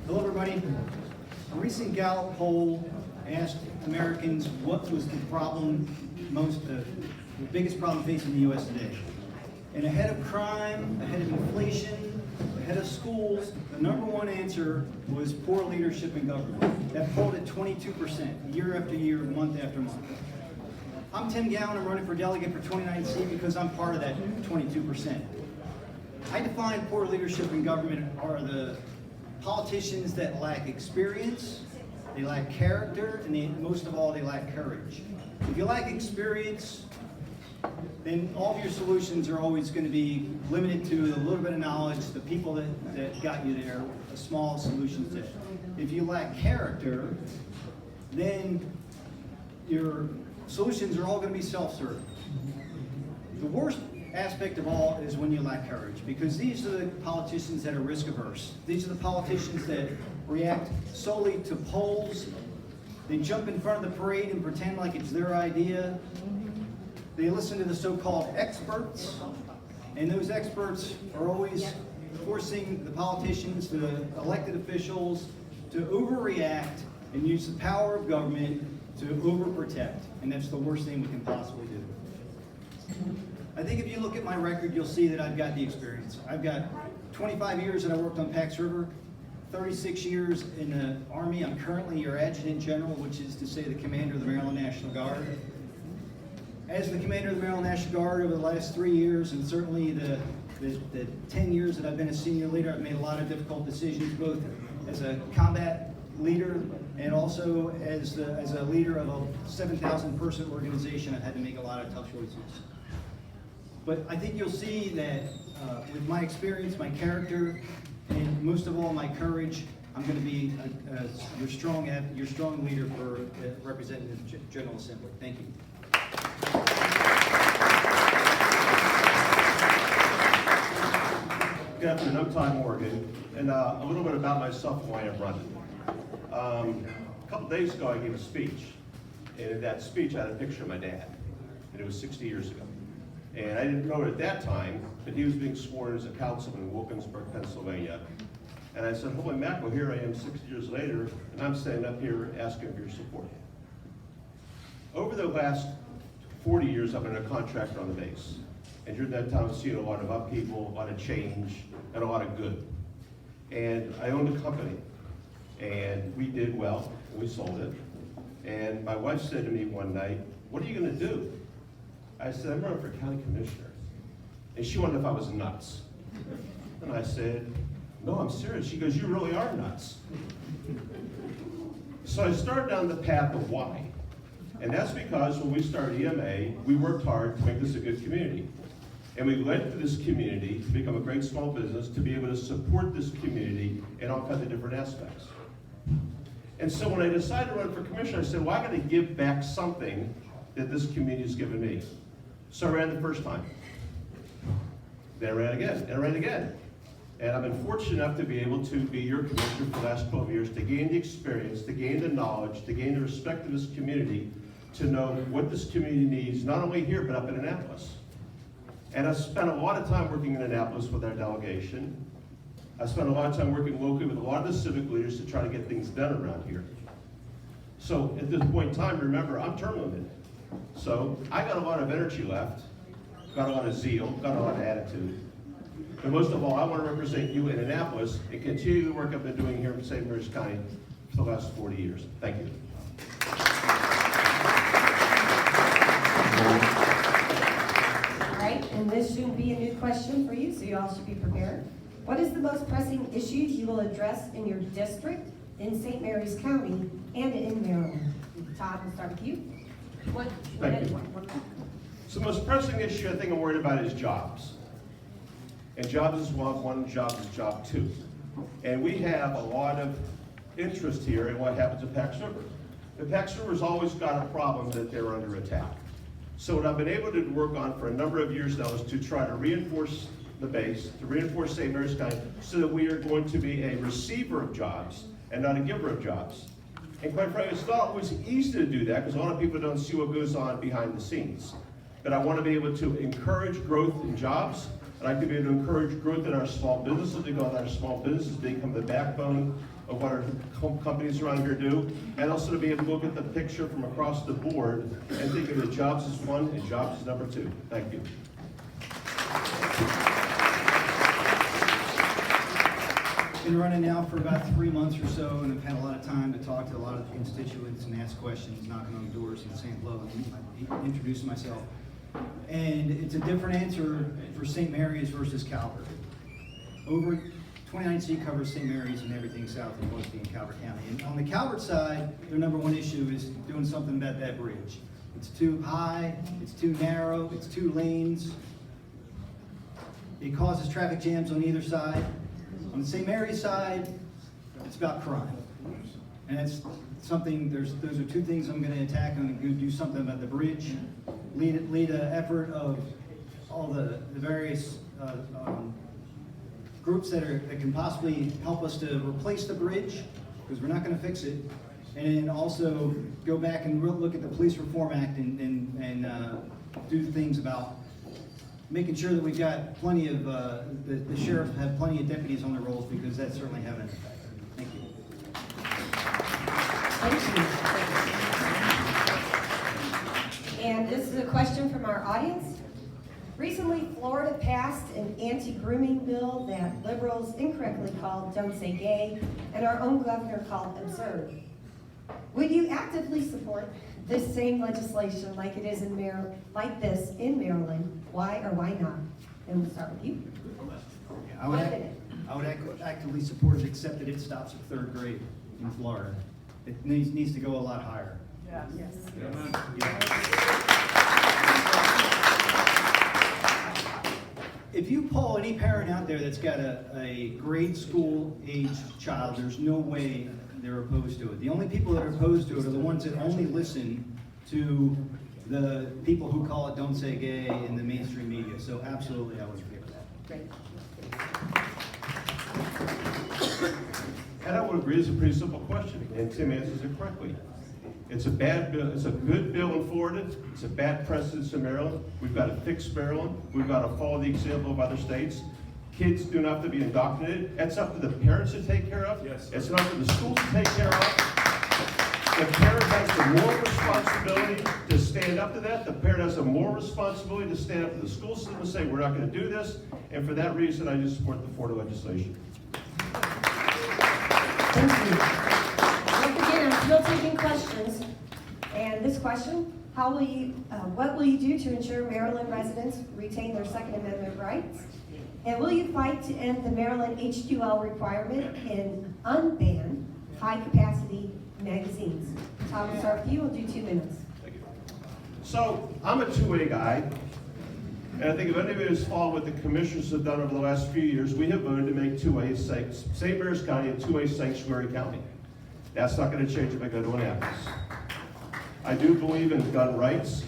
Hello, everybody. A recent Gallup poll asked Americans what was the biggest problem facing the U.S. today. And ahead of crime, ahead of inflation, ahead of schools, the number one answer was poor leadership in government. That polled at 22%, year after year, month after month. I'm Tim Gowan. I'm running for delegate for 29C because I'm part of that 22%. I define poor leadership in government are the politicians that lack experience, they lack character, and most of all, they lack courage. If you lack experience, then all of your solutions are always going to be limited to a little bit of knowledge, the people that got you there, a small solution set. If you lack character, then your solutions are all going to be self-serving. The worst aspect of all is when you lack courage, because these are the politicians that are risk averse. These are the politicians that react solely to polls. They jump in front of the parade and pretend like it's their idea. They listen to the so-called experts, and those experts are always forcing the politicians, the elected officials, to overreact and use the power of government to overprotect, and that's the worst thing we can possibly do. I think if you look at my record, you'll see that I've got the experience. I've got 25 years that I worked on Pax River, 36 years in the Army. I'm currently your Adjutant General, which is to say the Commander of the Maryland National Guard. As the Commander of the Maryland National Guard over the last 3 years, and certainly the 10 years that I've been a senior leader, I've made a lot of difficult decisions, both as a combat leader and also as a leader of a 7,000 person organization. I've had to make a lot of tough choices. But I think you'll see that with my experience, my character, and most of all my courage, I'm going to be your strong leader for representing the General Assembly. Thank you. Good afternoon, I'm Todd Morgan, and a little bit about myself and why I'm running. A couple days ago I gave a speech, and in that speech I had a picture of my dad, and it was 60 years ago. And I didn't know it at that time, but he was being sworn as a councilman in Wilkinsburg, Pennsylvania. And I said, holy mackerel, here I am 60 years later, and I'm standing up here asking for your support. Over the last 40 years, I've been a contractor on the base. And during that time, I've seen a lot of upheaval, a lot of change, and a lot of good. And I owned a company, and we did well, we sold it. And my wife said to me one night, what are you gonna do? I said, I'm running for county commissioner. And she wondered if I was nuts. And I said, no, I'm serious. She goes, you really are nuts. So I started down the path of why. And that's because when we started EMA, we worked hard to make this a good community. And we led to this community to become a great small business, to be able to support this community in all kinds of different aspects. And so when I decided to run for commissioner, I said, well, I got to give back something that this community has given me. So I ran the first time. Then I ran again, and I ran again. And I've been fortunate enough to be able to be your commissioner for the last 12 years, to gain the experience, to gain the knowledge, to gain the respect of this community, to know what this community needs, not only here, but up in Annapolis. And I spent a lot of time working in Annapolis with our delegation. I spent a lot of time working locally with a lot of the civic leaders to try to get things done around here. So at this point in time, remember, I'm term limited. So I got a lot of energy left, got a lot of zeal, got a lot of attitude. And most of all, I want to represent you in Annapolis and continue the work I've been doing here in St. Mary's County for the last 40 years. Thank you. All right, and this shouldn't be a new question for you, so you all should be prepared. What is the most pressing issues you will address in your district, in St. Mary's County, and in Maryland? Todd, we'll start with you. Thank you. So the most pressing issue I think I'm worried about is jobs. And jobs is one, jobs is job two. And we have a lot of interest here in what happens at Pax River. The Pax River's always got a problem that they're under attack. So what I've been able to work on for a number of years now is to try to reinforce the base, to reinforce St. Mary's County, so that we are going to be a receiver of jobs and not a giver of jobs. And quite frankly, it's not always easy to do that because a lot of people don't see what goes on behind the scenes. But I want to be able to encourage growth in jobs I'd like to be able to encourage growth in our small businesses, because our small businesses become the backbone of what our companies around here do, and also to be able to look at the picture from across the board and think of the jobs as one and jobs as number two. Thank you. Been running now for about 3 months or so, and I've had a lot of time to talk to a lot of constituents and ask questions, knocking on doors in St. Louis, and introduce myself. And it's a different answer for St. Mary's versus Calvert. Over 29C covers St. Mary's and everything south of Mosby and Calvert County. And on the Calvert side, their number one issue is doing something about that bridge. It's too high, it's too narrow, it's 2 lanes. It causes traffic jams on either side. On the St. Mary's side, it's about crime. And that's something, those are 2 things I'm gonna attack. I'm gonna do something about the bridge, lead an effort of all the various groups that can possibly help us to replace the bridge, because we're not gonna fix it. And then also go back and look at the Police Reform Act and do things about making sure that we've got plenty of, the sheriff have plenty of deputies on the rolls, because that's certainly having an effect. Thank you. Thank you. And this is a question from our audience. Recently, Florida passed an anti-grooming bill that liberals incorrectly called Don't Say Gay, and our own governor called absurd. Would you actively support this same legislation like it is in this in Maryland? Why or why not? And we'll start with you. I would actively support it, except that it stops at 3rd grade in Florida. It needs to go a lot higher. Yes. If you poll any parent out there that's got a grade school age child, there's no way they're opposed to it. The only people that are opposed to it are the ones that only listen to the people who call it Don't Say Gay in the mainstream media. So absolutely, I would favor that. Great. And I would agree, it's a pretty simple question, and Tim answers it correctly. It's a bad bill, it's a good bill in Florida, it's a bad precedent in Maryland. We've got to fix Maryland, we've got to follow the example of other states. Kids do not have to be indoctrinated. That's up to the parents to take care of. Yes. It's not up to the schools to take care of. The parent has the moral responsibility to stand up to that. The parent has a moral responsibility to stand up to the school system and say, we're not going to do this. And for that reason, I just support the Florida legislation. Thank you. Once again, I'm still taking questions. And this question, what will you do to ensure Maryland residents retain their Second Amendment rights? And will you fight to end the Maryland H2L requirement and unban high-capacity magazines? Tom, we'll start with you. We'll do 2 minutes. Thank you. So, I'm a 2A guy, and I think if anybody has followed what the commissioners have done over the last few years, we have voted to make 2A St. Mary's County a 2A sanctuary county. That's not going to change if I go to Annapolis. I do believe in gun rights.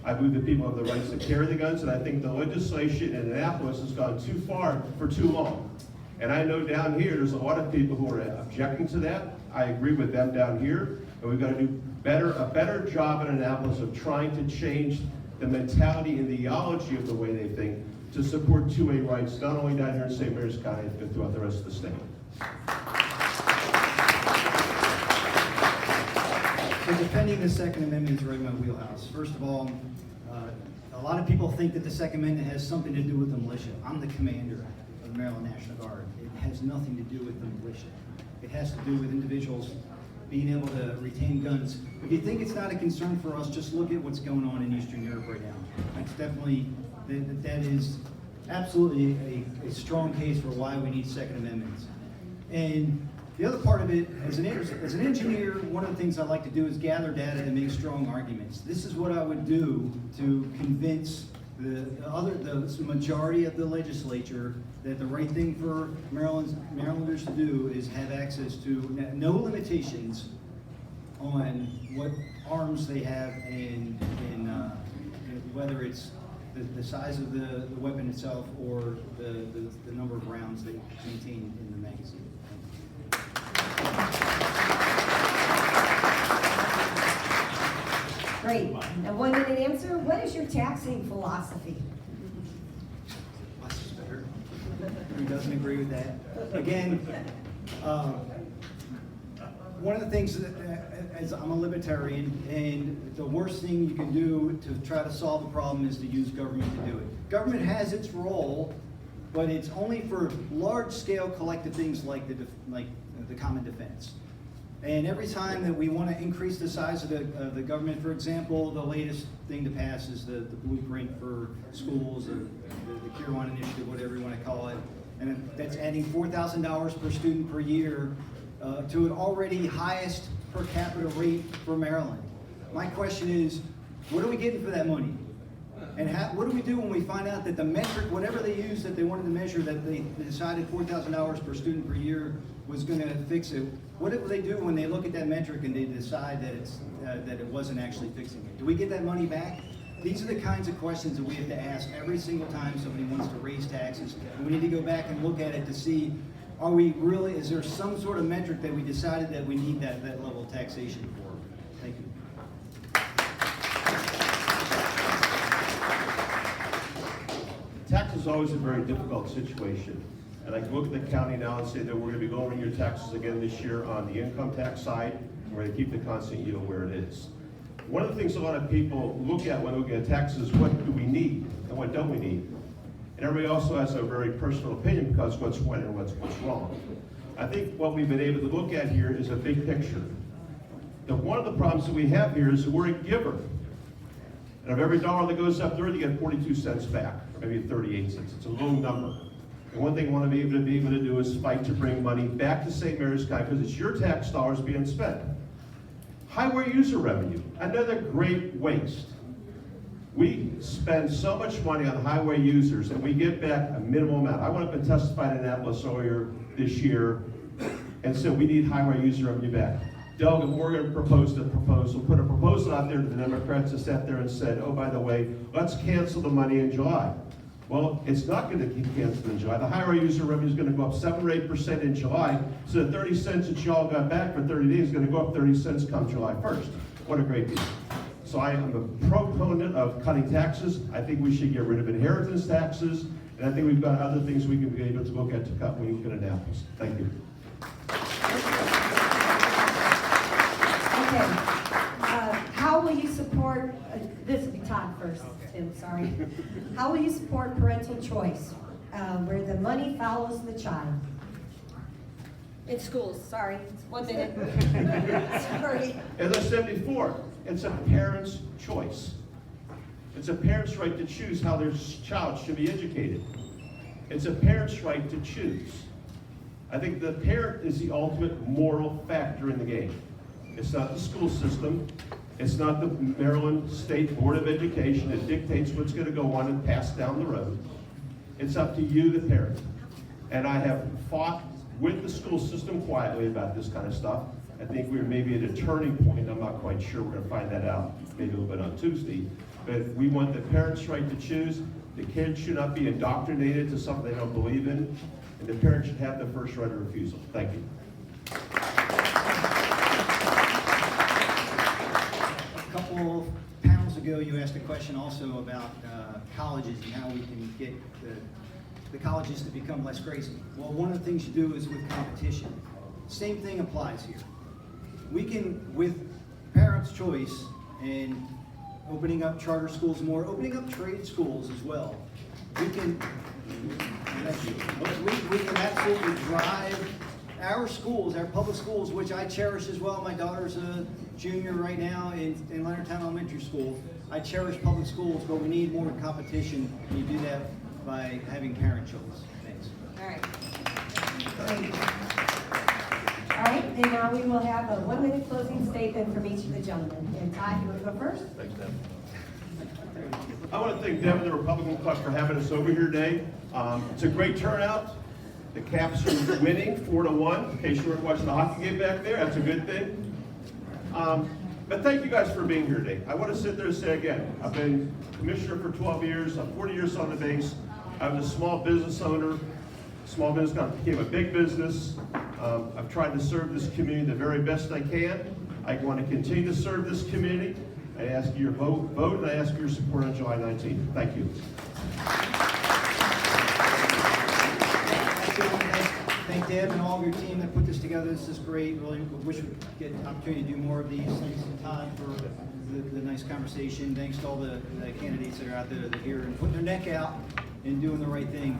I believe that people have the rights to carry the guns, and I think the legislation in Annapolis has gone too far for too long. And I know down here, there's a lot of people who are objecting to that. I agree with them down here, and we've got to do a better job in Annapolis of trying to change the mentality and the ideology of the way they think to support 2A rights, not only down here in St. Mary's County, but throughout the rest of the state. So defending the Second Amendment is right in my wheelhouse. First of all, a lot of people think that the Second Amendment has something to do with the militia. I'm the commander of the Maryland National Guard. It has nothing to do with the militia. It has to do with individuals being able to retain guns. If you think it's not a concern for us, just look at what's going on in Eastern Europe right now. That's definitely, that is absolutely a strong case for why we need Second Amendments. And the other part of it, as an engineer, one of the things I like to do is gather data and make strong arguments. This is what I would do to convince the majority of the legislature that the right thing for Marylanders to do is have access to no limitations on what arms they have and whether it's the size of the weapon itself or the number of rounds they contain in the magazine. Great. A 1-minute answer. What is your taxing philosophy? doesn't agree with that. Again, one of the things that, as I'm a libertarian, and the worst thing you can do to try to solve the problem is to use government to do it. Government has its role, but it's only for large-scale collective things like the common defense. And every time that we want to increase the size of the government, for example, the latest thing to pass is the blueprint for schools, or the Kiron Initiative, whatever you want to call it, and that's adding $4,000 per student per year to an already highest per capita rate for Maryland. My question is, what are we getting for that money? And what do we do when we find out that the metric, whatever they used that they wanted to measure, that they decided $4,000 per student per year was going to fix it? What do they do when they look at that metric and they decide that it wasn't actually fixing it? Do we get that money back? These are the kinds of questions that we have to ask every single time somebody wants to raise taxes. And we need to go back and look at it to see, are we really, is there some sort of metric that we decided that we need that level of taxation for? Thank you. Tax is always a very difficult situation. And I can look at the county now and say that we're going to be lowering your taxes again this year on the income tax side. We're going to keep the constant yield where it is. One of the things a lot of people look at when looking at taxes is what do we need and what don't we need. And everybody also has a very personal opinion because what's right and what's wrong. I think what we've been able to look at here is a big picture. One of the problems that we have here is that we're a giver. And of every dollar that goes up there, you get 42 cents back, or maybe 38 cents. It's a low number. And one thing I want to be able to do is fight to bring money back to St. Mary's County because it's your tax dollars being spent. Highway user revenue, another great waste. We spend so much money on highway users and we get back a minimal amount. I went up and testified in Annapolis earlier this year and said we need highway user revenue back. Delegate Morgan proposed a proposal, put a proposal out there to the Democrats that sat there and said, oh, by the way, let's cancel the money in July. Well, it's not going to keep canceled in July. The highway user revenue is going to go up 7 or 8% in July, so the 30 cents that y'all got back for 30 days is going to go up 30 cents come July 1st. What a great deal. So I am a proponent of cutting taxes. I think we should get rid of inheritance taxes, and I think we've got other things we can be able to look at to cut when we look at Annapolis. Thank you. Okay. How will you support, this will be Todd first, Tim, sorry. How will you support parental choice, where the money follows the child? In schools, sorry, 1 minute. Sorry. As I said before, it's a parent's choice. It's a parent's right to choose how their child should be educated. It's a parent's right to choose. I think the parent is the ultimate moral factor in the game. It's not the school system. It's not the Maryland State Board of Education that dictates what's going to go on and pass down the road. It's up to you, the parent. And I have fought with the school system quietly about this kind of stuff. I think we're maybe at a turning point. I'm not quite sure. We're going to find that out maybe a little bit on Tuesday. But we want the parents' right to choose. The kids should not be indoctrinated to something they don't believe in. And the parents should have the first right of refusal. Thank you. A couple panels ago, you asked a question also about colleges and how we can get the colleges to become less crazy. Well, one of the things you do is with competition. Same thing applies here. We can, with parents' choice and opening up charter schools more, opening up trade schools as well, we can absolutely drive our schools, our public schools, which I cherish as well. My daughter's a junior right now in Leonardtown Elementary School. I cherish public schools, but we need more competition, and you do that by having parent choice. Thanks. All right. Great. All right, and now we will have a 1-minute closing statement from each of the gentlemen. And Todd, you want to go first? Thanks, Deb. I want to thank Deb and the Republican Club for having us over here today. It's a great turnout. The Caps are winning 4-1. In case you weren't watching the hockey game back there, that's a good thing. But thank you guys for being here today. I want to sit there and say again, I've been commissioner for 12 years. I'm 40 years on the base. I was a small business owner. Small business became a big business. I've tried to serve this community the very best I can. I want to continue to serve this community. I ask your vote, and I ask your support on July 19th. Thank you. Deb and all of your team that put this together. This is great. Really wish we could get an opportunity to do more of these. Thanks to Todd for the nice conversation. Thanks to all the candidates that are out there that are here and putting their neck out and doing the right thing.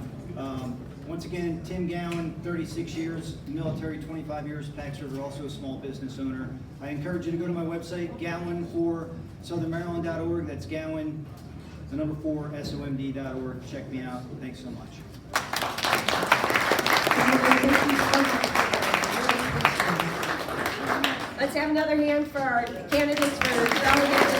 Once again, Tim Gowan, 36 years, military, 25 years, Pax River, also a small business owner. I encourage you to go to my website, gowan4southernmaryland.org. That's Gowan, the number 4, SOMD.org. Check me out. Thanks so much. Let's have another hand for our candidates for delegates.